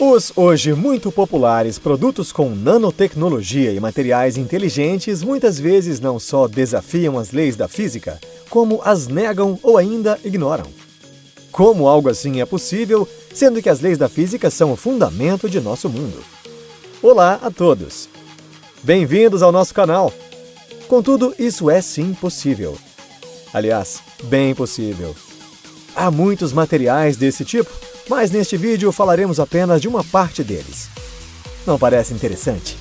Os hoje muito populares produtos com nanotecnologia e materiais inteligentes muitas vezes não só desafiam as leis da física, como as negam ou ainda ignoram. Como algo assim é possível, sendo que as leis da física são o fundamento de nosso mundo? Olá a todos! Bem-vindos ao nosso canal! Contudo, isso é sim possível. Aliás, bem possível. Há muitos materiais desse tipo, mas neste vídeo falaremos apenas de uma parte deles. Não parece interessante?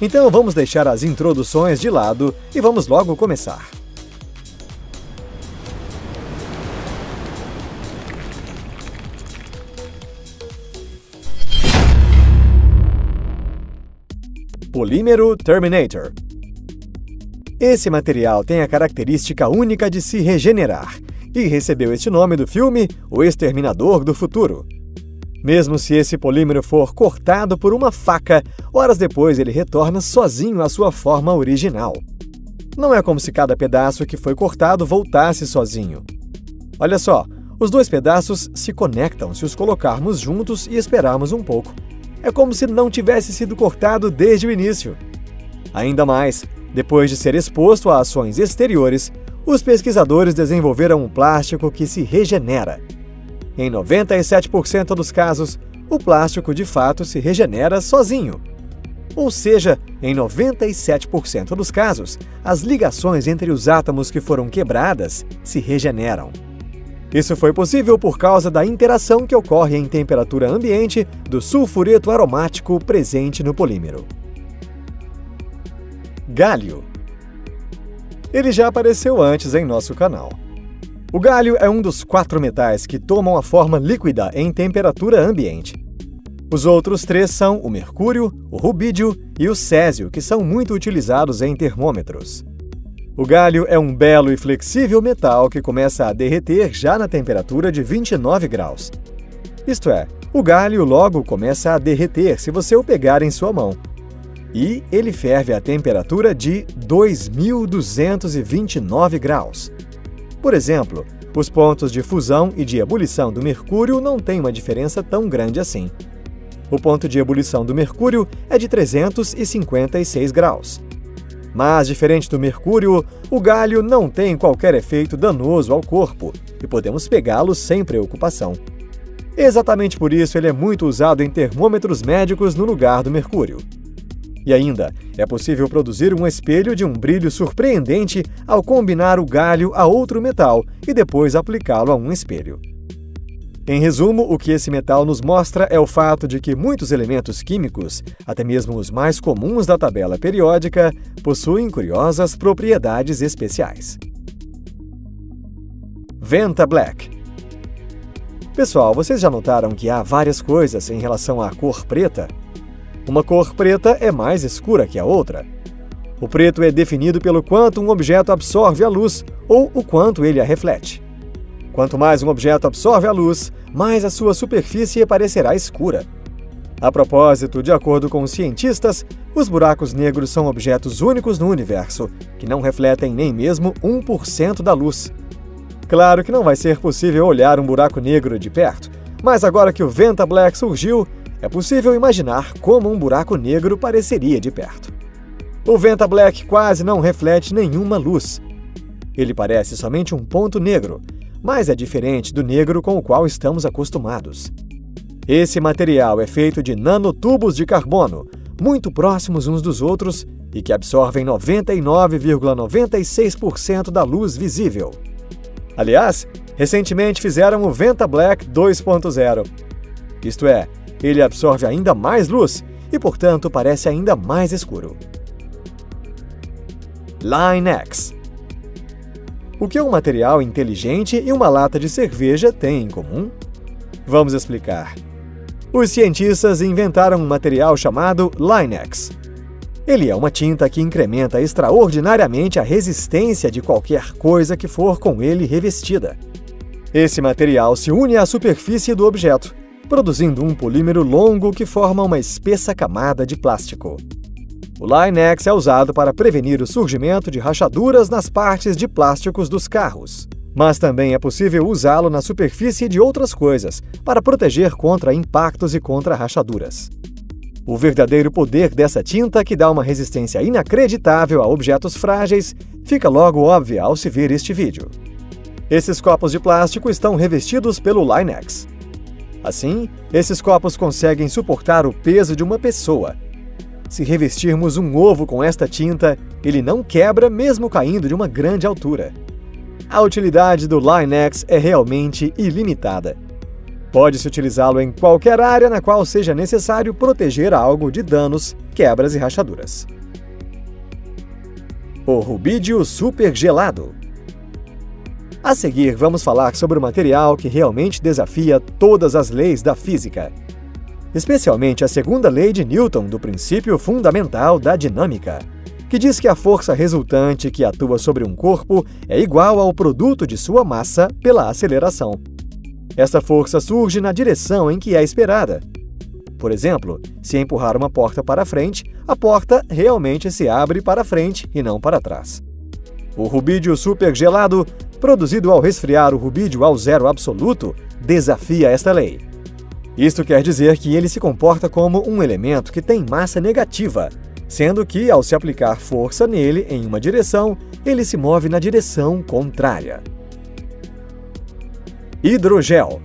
Então vamos deixar as introduções de lado e vamos logo começar. Polímero Terminator. Esse material tem a característica única de se regenerar e recebeu este nome do filme O Exterminador do Futuro. Mesmo se esse polímero for cortado por uma faca, horas depois ele retorna sozinho à sua forma original. Não é como se cada pedaço que foi cortado voltasse sozinho. Olha só, os dois pedaços se conectam se os colocarmos juntos e esperarmos um pouco. É como se não tivesse sido cortado desde o início. Ainda mais, depois de ser exposto a ações exteriores, os pesquisadores desenvolveram um plástico que se regenera. Em 97% dos casos, o plástico de fato se regenera sozinho. Ou seja, em 97% dos casos, as ligações entre os átomos que foram quebradas se regeneram. Isso foi possível por causa da interação que ocorre em temperatura ambiente do sulfureto aromático presente no polímero. Gálio. Ele já apareceu antes em nosso canal. O gálio é um dos 4 metais que tomam a forma líquida em temperatura ambiente. Os outros 3 são o mercúrio, o rubídio e o césio, que são muito utilizados em termômetros. O gálio é um belo e flexível metal que começa a derreter já na temperatura de 29 graus. Isto é, o gálio logo começa a derreter se você o pegar em sua mão. E ele ferve a temperatura de 2.229 graus. Por exemplo, os pontos de fusão e de ebulição do mercúrio não têm uma diferença tão grande assim. O ponto de ebulição do mercúrio é de 356 graus. Mas, diferente do mercúrio, o gálio não tem qualquer efeito danoso ao corpo e podemos pegá-lo sem preocupação. Exatamente por isso ele é muito usado em termômetros médicos no lugar do mercúrio. E ainda, é possível produzir um espelho de um brilho surpreendente ao combinar o gálio a outro metal e depois aplicá-lo a um espelho. Em resumo, o que esse metal nos mostra é o fato de que muitos elementos químicos, até mesmo os mais comuns da tabela periódica, possuem curiosas propriedades especiais. Venta Black. Pessoal, vocês já notaram que há várias coisas em relação à cor preta? Uma cor preta é mais escura que a outra. O preto é definido pelo quanto um objeto absorve a luz ou o quanto ele a reflete. Quanto mais um objeto absorve a luz, mais a sua superfície parecerá escura. A propósito, de acordo com os cientistas, os buracos negros são objetos únicos no universo, que não refletem nem mesmo 1% da luz. Claro que não vai ser possível olhar um buraco negro de perto, mas agora que o Venta Black surgiu, é possível imaginar como um buraco negro pareceria de perto. O Venta Black quase não reflete nenhuma luz. Ele parece somente um ponto negro, mas é diferente do negro com o qual estamos acostumados. Esse material é feito de nanotubos de carbono, muito próximos uns dos outros e que absorvem 99,96% da luz visível. Aliás, recentemente fizeram o Venta Black 2.0. Isto é, ele absorve ainda mais luz e, portanto, parece ainda mais escuro. Line-X. O que um material inteligente e uma lata de cerveja têm em comum? Vamos explicar. Os cientistas inventaram um material chamado Line-X. Ele é uma tinta que incrementa extraordinariamente a resistência de qualquer coisa que for com ele revestida. Esse material se une à superfície do objeto, produzindo um polímero longo que forma uma espessa camada de plástico. O Line-X é usado para prevenir o surgimento de rachaduras nas partes de plásticos dos carros. Mas também é possível usá-lo na superfície de outras coisas, para proteger contra impactos e contra rachaduras. O verdadeiro poder dessa tinta, que dá uma resistência inacreditável a objetos frágeis, fica logo óbvio ao se ver este vídeo. Esses copos de plástico estão revestidos pelo Line-X. Assim, esses copos conseguem suportar o peso de uma pessoa. Se revestirmos um ovo com esta tinta, ele não quebra mesmo caindo de uma grande altura. A utilidade do Line-X é realmente ilimitada. Pode-se utilizá-lo em qualquer área na qual seja necessário proteger algo de danos, quebras e rachaduras. O rubídio supergelado. A seguir, vamos falar sobre o material que realmente desafia todas as leis da física, especialmente a segunda lei de Newton do princípio fundamental da dinâmica, que diz que a força resultante que atua sobre um corpo é igual ao produto de sua massa pela aceleração. Essa força surge na direção em que é esperada. Por exemplo, se empurrar uma porta para frente, a porta realmente se abre para frente e não para trás. O rubídio supergelado, produzido ao resfriar o rubídio ao zero absoluto, desafia esta lei. Isto quer dizer que ele se comporta como um elemento que tem massa negativa, sendo que, ao se aplicar força nele em uma direção, ele se move na direção contrária. Hidrogel.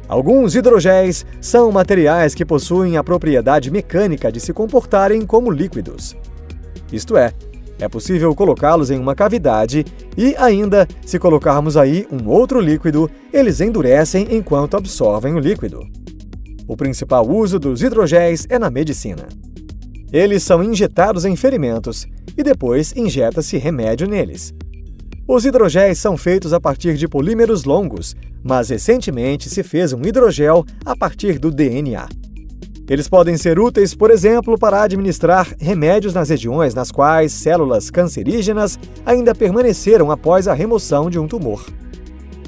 Alguns hidrogéis são materiais que possuem a propriedade mecânica de se comportarem como líquidos. Isto é possível colocá-los em uma cavidade e, ainda, se colocarmos aí um outro líquido, eles endurecem enquanto absorvem o líquido. O principal uso dos hidrogéis é na medicina. Eles são injetados em ferimentos e depois injeta-se remédio neles. Os hidrogéis são feitos a partir de polímeros longos, mas recentemente se fez um hidrogel a partir do DNA. Eles podem ser úteis, por exemplo, para administrar remédios nas regiões nas quais células cancerígenas ainda permaneceram após a remoção de um tumor.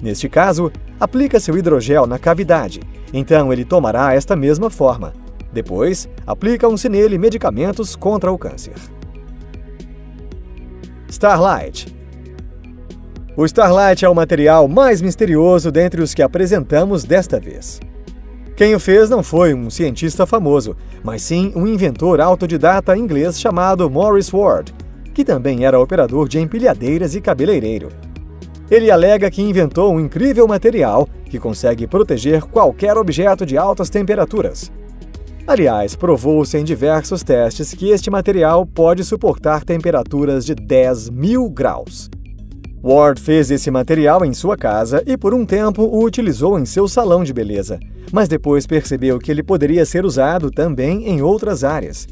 Neste caso, aplica-se o hidrogel na cavidade, então ele tomará esta mesma forma. Depois, aplicam-se nele medicamentos contra o câncer. Starlight. O Starlight é o material mais misterioso dentre os que apresentamos desta vez. Quem o fez não foi um cientista famoso, mas sim um inventor autodidata inglês chamado Maurice Ward, que também era operador de empilhadeiras e cabeleireiro. Ele alega que inventou um incrível material que consegue proteger qualquer objeto de altas temperaturas. Aliás, provou-se em diversos testes que este material pode suportar temperaturas de 10.000 graus. Ward fez esse material em sua casa e por um tempo o utilizou em seu salão de beleza, mas depois percebeu que ele poderia ser usado também em outras áreas.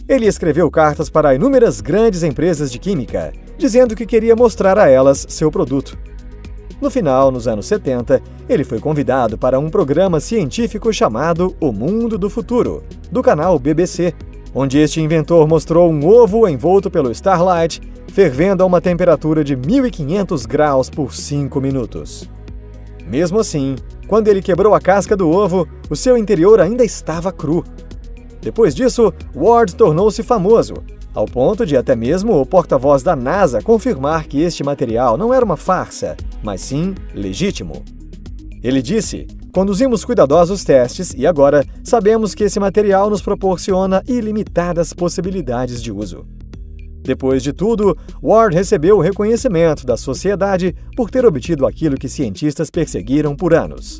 Ele escreveu cartas para inúmeras grandes empresas de química, dizendo que queria mostrar a elas seu produto. No final, nos anos 70, ele foi convidado para um programa científico chamado O Mundo do Futuro, do canal BBC, onde este inventor mostrou um ovo envolto pelo Starlight, fervendo a uma temperatura de 1.500 graus por 5 minutos. Mesmo assim, quando ele quebrou a casca do ovo, o seu interior ainda estava cru. Depois disso, Ward tornou-se famoso, ao ponto de até mesmo o porta-voz da NASA confirmar que este material não era uma farsa, mas sim legítimo. Ele disse: "Conduzimos cuidadosos testes e agora sabemos que esse material nos proporciona ilimitadas possibilidades de uso." Depois de tudo, Ward recebeu o reconhecimento da sociedade por ter obtido aquilo que cientistas perseguiram por anos.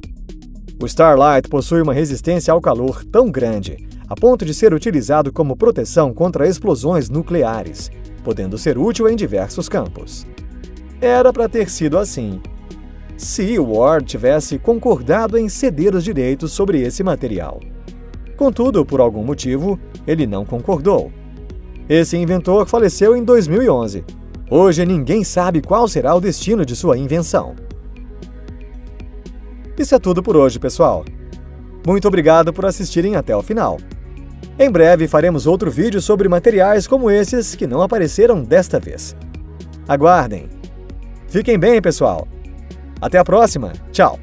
O Starlight possui uma resistência ao calor tão grande, a ponto de ser utilizado como proteção contra explosões nucleares, podendo ser útil em diversos campos. Era para ter sido assim, se Ward tivesse concordado em ceder os direitos sobre esse material. Contudo, por algum motivo, ele não concordou. Esse inventor faleceu em 2011. Hoje ninguém sabe qual será o destino de sua invenção. Isso é tudo por hoje, pessoal. Muito obrigado por assistirem até o final. Em breve faremos outro vídeo sobre materiais como esses que não apareceram desta vez. Aguardem! Fiquem bem, pessoal! Até a próxima! Tchau!